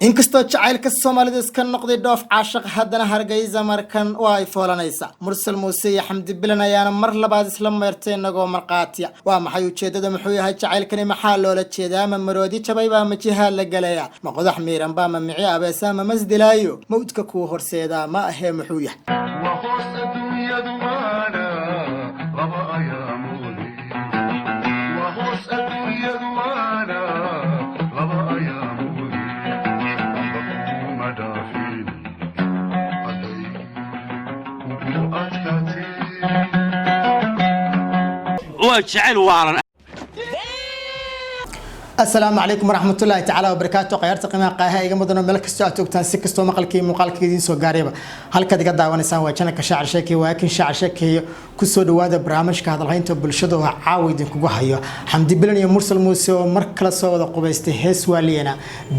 inkastoo jacaylka Soomaalida iska noqday dhoof caashaq haddana Hargeysa markan waa ay foolanaysa Mursal Muuse iyo Xamdi Bilan ayaana mar labaad isla meertay inagoo marqaatiya waa maxay ujeedada muxuu yahay jacaylkani maxaa loola jeedaa ma maroodi jabay baa ma jihaad la galaya ma qodax miiran baa ma mici abeesa ma masdilaayo mawdka ku horseeda ma ahee muxuu yahay السلام عليكم ورحمة الله تعالى وبركاته قيرت قيمة قاها إيجا مدن ملك استوى تنسك استوى مقالكي مقالكي دين سو قريبة هل كده قد دعواني سان وجهنا كشاعر شاكي ولكن شاعر شاكي كسود وهذا برامج كهذا الحين تبلشده عاود كوجو هيا حمدي بلن يا مرسل موسى ومركل صوت قبيسته هس ولينا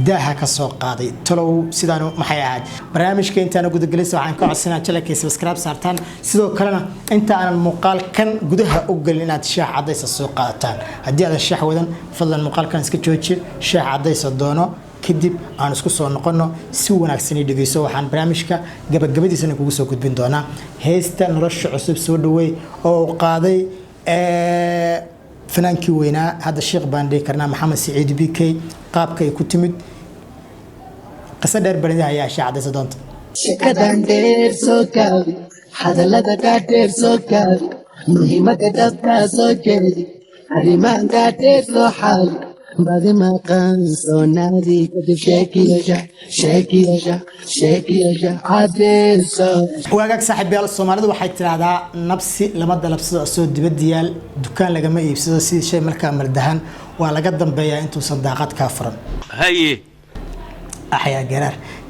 ده كسوق قاضي تلو سيدانو محياد برامج كأنت أنا قد جلست وعن كعسنا تلاقي سبسكرايب سارتان سيدو كلنا أنت أنا المقال كان قدها أقول لنا تشاع عديس السوقاتان هدي هذا الشاح وذن فضل المقال كان سكتشوتشي شاح عديس الدونو كدب أنا اسكو نقولنا سوى نفسني دقيسو عن برامجك قبل سنة كوسو كنت بندونا هيستا نرش عصب سودوي أو قاضي فنان كوينا هذا الشيخ باندي كرنا محمد سعيد بيكي قابك كتمد قصدر برنده يا شاح عديس دونت شكدان دير سوكاوي هذا لدى دير سوكاوي مهمة دبتا سوكاوي هريمان دير سوحاوي بعد ما كان سونادي كتب شاكي يجا عديس وأجاك صاحب يال الصومالي waxay tiraahdaa nabsi lama dalabsado soo dibadiyal dukaan laga ma iibsado si shay marka mardahan waa laga dambeeyaa intuu sandaaqad ka furan haye أحيا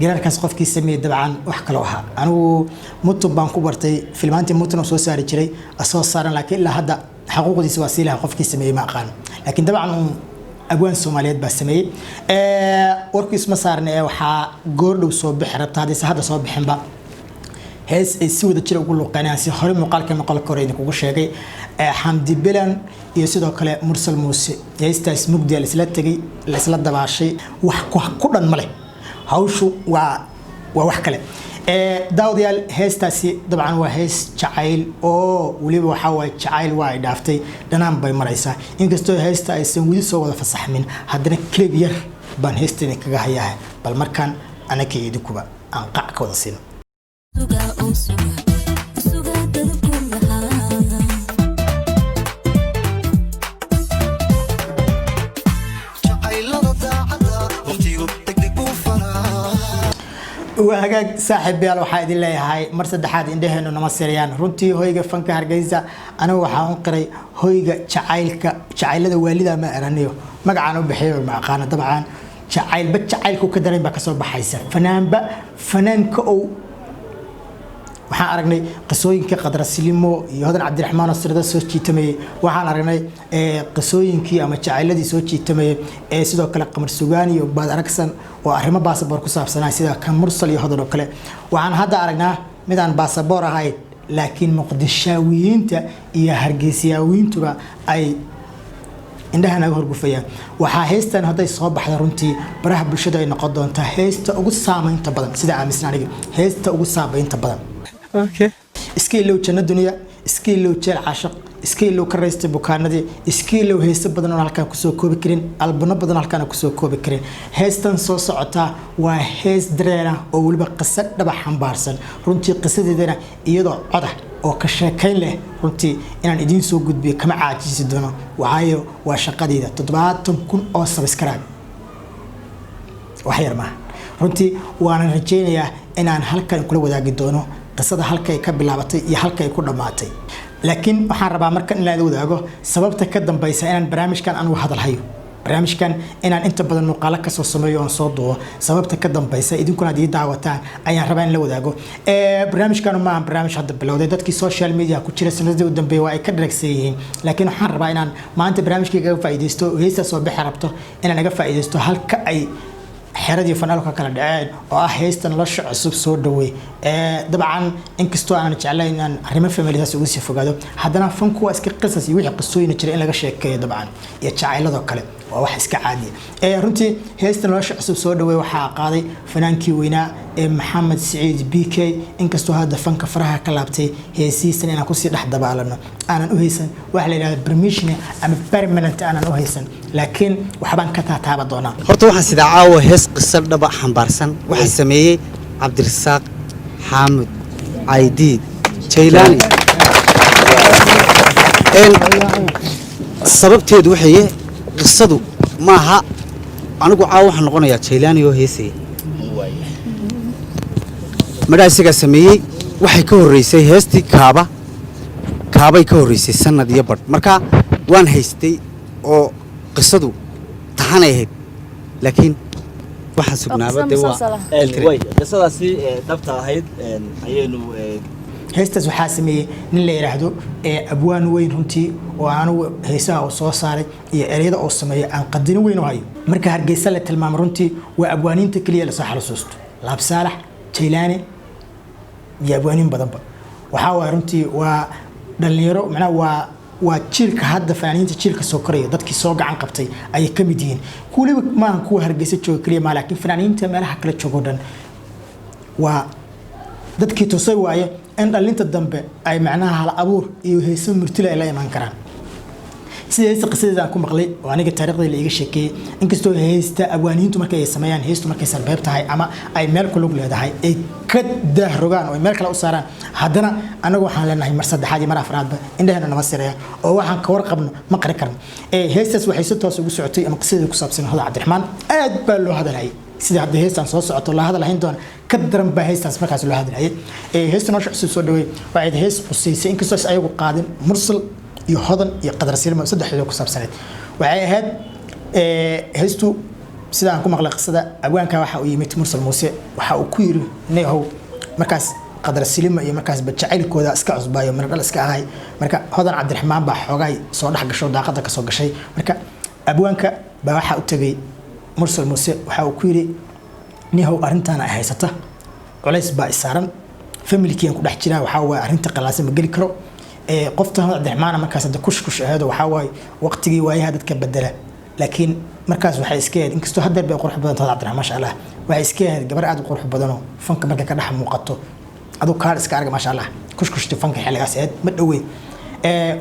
جرار كاس قف كي سمي دبعاً وحكلوها أنا متو بانكو برتي فيلمانتي متو نصوص ساري جري أصوص صار لكن لا هذا حقوق دي سواسيلها قف كي سمي ما قان لكن دبعاً أبوان سوماليات بسمي وركيس مسارنا وحا جورد وصوب حربت هذا صوب حنبا هس السود تشيل وكله قناة سهرم مقال كمقال كورين كوجو شيء حمدي بلن يسود كله مرسل موسى يستاس مقدي الإسلام الإسلام ده بعشي وحكودن ملء هاوشو وحكله داود يال هستاسي طبعا وهس شعيل أو ولي وحاول شعيل وايد دافتي دنام باي مريسا إنكستو هستاس ويد سوى فصح من هذا كليبير بان هستني كجاهياه بالمركان أنا كيدي كوبا أنقع كوزين وهاجاك صاحب يالو واحد اللي هاي مرسد حاد عنده إنه نمسريان رنتي هويجا فنك هرجيزة أنا وحاون قري هويجا شعيل ده والده ما أرانيو ما قعنوا بحير مع قانا طبعا شعيل بتشعيلكو كدرين بكسر بحيسة فنان كأو waxaan aragnay qisooyinkii qadar silimo iyo hodan cabdiraxmaan oo sirada soo jiitamay waxaan aragnay qisooyinkii ama jacayladii soo jiitamay sidoo kale qamar sugaan iyo baad aragsan oo arrimo baasaboor ku saabsanaa sida kan mursal iyo hodan oo kale waxaan hadda aragnaa mid aan baasaboor ahayn laakiin muqdishaawiyiinta iyo hargeysayawiintuba ay indhaha naga horgufayaan waxaa heestan haday soo baxda runtii baraha bulshada ay noqon doontaa heesta ugu saameynta badan sida aaminsan aniga heesta ugu saameynta badan Okay. iskiilow janna dunya iskiilow jeel caashaq iskiilow ka raystay bukaanadii iskiilow heeso badan oo halkaan ku soo koobi karin albano badan halkaan ku soo koobi karin heestan soo socota waa hees dareera oo waliba qisad dhaba xambaarsan runtii qisadeedana iyadoo cod ah oo ka sheekayn leh runtii inaan idin soo gudbiyo kama caajisi doono waayo waa shaqadeeda 70,000 oo subscribe wax yar ma runtii waan rajaynayaa inaan halkan kula wadaagi doono qisada halkay ka bilaabatay iyo halkay ku dhamaatay laakiin waxaan rabaa markan in la wadaago sababta ka dambaysa inaan barnaamijkan aan u hadalhayo barnaamijkan inaan inta badan muuqaalo ka soo sameeyo oo soo duubo sababta ka dambaysa idinkuna aad daawataan ayaan rabaa in la wadaago barnaamijkan ma aan barnaamij hadda bilowday dadkii social media ku jira sanadii u dambeeyay waa ay ka dhagsan yihiin laakiin waxaan rabaa inaan maanta barnaamijkayga ka faa'iideysto heesta soo bixi rabto inaan naga faa'iideysto halka ay xeradii fanaalka kala dhaceen oo ah heestan la cusub soo dhaweey dabcan inkastoo aan jeclayn inaan arrimo familidaas ugu sii fogaado haddana fanku waa iska qisas iyo wixii qisooyin jira in laga sheekeeyo dabcan iyo jacaylada kale waa wax iska caadi runtii heesta nolosha cusub soo dhaweey waxaa qaaday fanaankii weynaa maxamed saciid BK inkastoo hadda fanka faraha ka laabtay heesiisan inaan ku sii dhex dabaalano aanan u haysan wax la yiraahdo permission ama permanent aanan u haysan laakiin waxbaan ka taataaba doonaa horta waxaan sida caawa hees qisal dhaba xambaarsan waxa sameeyay Cabdirasaaq Xaamud Aydiid Jaylaani sababteedu waxay qisadu maaha anigu caawa waxaan noqonayaa Jaylaani oo heesay madaasiga sameeyay waxay ka horeysay heestii kaabay ka horeysay sanad iyo bad marka waan haystay oo qisadu taxanay ahayd laakiin waxa sugnaabada way qisadaasi dabta ahayd ayaynu heestas waxaa sameeyay nin la yiraahdo abwaan weyn runtii oo aanu heesaha oo soo saaray iyo ereyada oo sameeyay aan qadin weyn oo hayo marka Hargeysa la tilmaamo runtii waa abwaaniinta kaliya la soo xasuusto Laab Saalax Jaylaani iyo abwaaniin badanba waxa runtii waa dhalinyaro macnaha waa jiilka hadda fanaaniinta jiilka soo koraya dadkii soo gacan qabtay ay ka mid yihiin kuliba ma aan kuwa Hargeysa jooga kaliya ma laakiin fanaaniinta meelaha kala joogo dhan waa dadkii tusay waaye in dhalinta dambe ay macnaha hal abuur iyo heeso murtila ay la iman karaan sida heesta qisadeeda aan ku maqlay oo aniga taariikhda la iga sheekay inkastoo heesta abwaaniintu markay ay sameeyaan heestu markay sarbeeb tahay ama ay meel ku lug leedahay ay ka dahrogaan oo meel kale u saaraan haddana anagu waxaan leenahay mar saddexaad iyo mar afraadba indhaheena nama sireeya oo waxaan ka warqabno ma qari karno heestaas waxay si toos ugu socotay ama qisadeeda ku saabsan Hodan Cabdiraxmaan aad baa loo hadalay sida hadda heestan soo socoto la hadalayn doon ka daran baa heestaas markaas loo hadalay heestan nolosha cusub soo dhaweey waxay hees qusaysay inkastoo ayagu qaadin mursal iyo Hodan iyo Qadar Silma saddexdooda ku saabsaneed waxay ahayd heestu sida aan ku maqlay qisada abwaanka waxa uu yimid Mursal Muuse waxa uu ku yiri neehow markaas Qadar Silma iyo markaas bajacaylkooda iska cusbaayo mar iska ahay marka Hodan Cabdiraxmaan baa xoogay soo dhax gasho daaqada ka soo gashay marka abwaanka baa waxa uu tagay Mursal Muuse waxa uu ku yiri neehow arintan ay haysata culays baa isaaran family-kii ku dhex jira waxa waa arinta qalaasay ma gali karo qofta Hodan Cabdiraxmaan markaas hadda kushkush ahaado waxa way waqtigii waayaha dadka bedela laakiin markaas waxay iska yahay inkastoo hadda bay qurux badan tahay Cabdiraxmaan ma sha Allah waxay iska yahay gabar aad u qurux badan oo fanka marka ka dhex muuqato adoo kaar iska arag ma sha Allah kushkushti fanka xilligaas aad ma dhaweey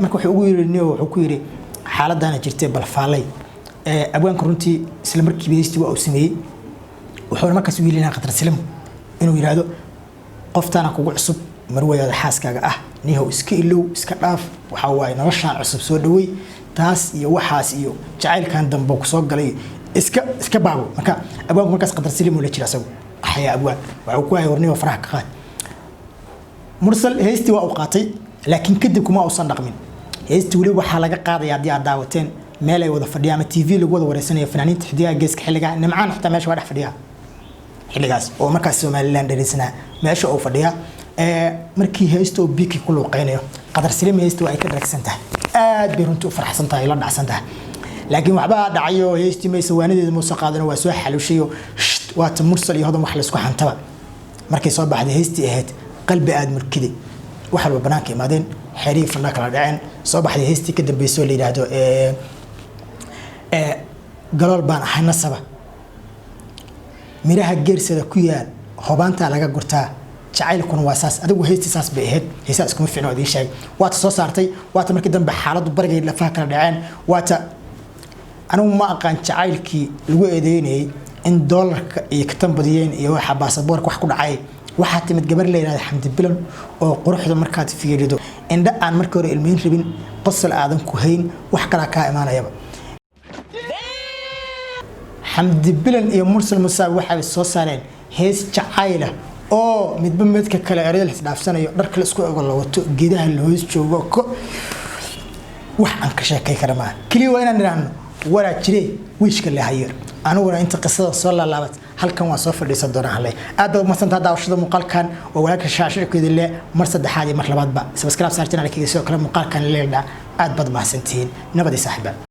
marka wuxuu ugu yiri wuxuu ku yiri xaaladana jirtay bal faalay abwaanka runtii isla markii biisti waa uu sameeyay wuxuu markaas wiilina Qadar Silma inuu yiraahdo qoftaana kugu cusub marwayada xaaskaaga ah nihow iska ilow iska dhaaf waxa waay noloshaan cusub soo dhaweey taas iyo waxaas iyo jacaylkan dambe ku soo galay iska baabo marka abwaanku markaas Qadar Silma la jira asagu xaya abwaan waxa ku hay warniyo faraha ka qaad mursal heesti waa uu qaatay laakiin kadib kuma uusan dhaqmin heesti wali waxa laga qaaday hadii aad daawateen meel ay wada fadhiyaan ama TV lagu wada wareysanayo fanaaniinta xidiga geeska xilliga nimcaan xitaa meesha waa dhex fadhiya xilligaas oo markaas Somaliland dhereysana meesha uu fadhiya markii heesto biki ku luuqeynayo Qadar Silma heesto ay ka dhagsantahay aad bay runtii u farxsantahay la dhacsantahay laakiin waxba dhacayo heesti may sawaanadeeda muusa qaadana waa soo xalushiyo waa ta Mursal iyo Hodan wax la isku xantaba markay soo baxday heesti ahayd qalbi aad murkiday waxa walba banaanka imaadeen xiriifna kala dhaceen soo baxday heesti ka dambeysay la yiraahdo galool baan ahay nasaba miraha geersada ku yaal hobaanta laga gurtaa jacaylkuna waa saas adigu heesti saas bay ahayd heesaas kuma fiicno adii sheeg waata soo saartay waata markii dambe xaaladu barigay lafaha kala dhaceen waata anigu ma aqaan jacaylkii lagu eedeynayay in dollarka iyo ka tambadiyeen iyo waxa baasaboorka wax ku dhacay waxa timid gabar la yiraahdo Xamdi Bilan oo quruxda markaad fiirido indha aan markii hore ilmeyn rabin qosol aadan ku hayn wax kala ka imaanayaba Xamdi Bilan iyo Mursal Muuse waxay soo saareen hees jacayl oo midba midka kale ereyada la isdhaafsanayo dharka la isku ogol wato geedaha la hoos joogo ko wax aan ka sheekay karama kaliya waa inaan niraahno wara jiray wiishka la hayo aniguna inta qisada soo laalaabat halkan waa soo fadhiisan doonaa halay aad u maasanta daawashada muuqaalkan oo walaalka shaashirkeeda le mar saddexaad iyo mar labaadba subscribe saar channelkiisa oo kale muuqaalkan leeyahay aad bad mahadsantiin nabadi saaxiiba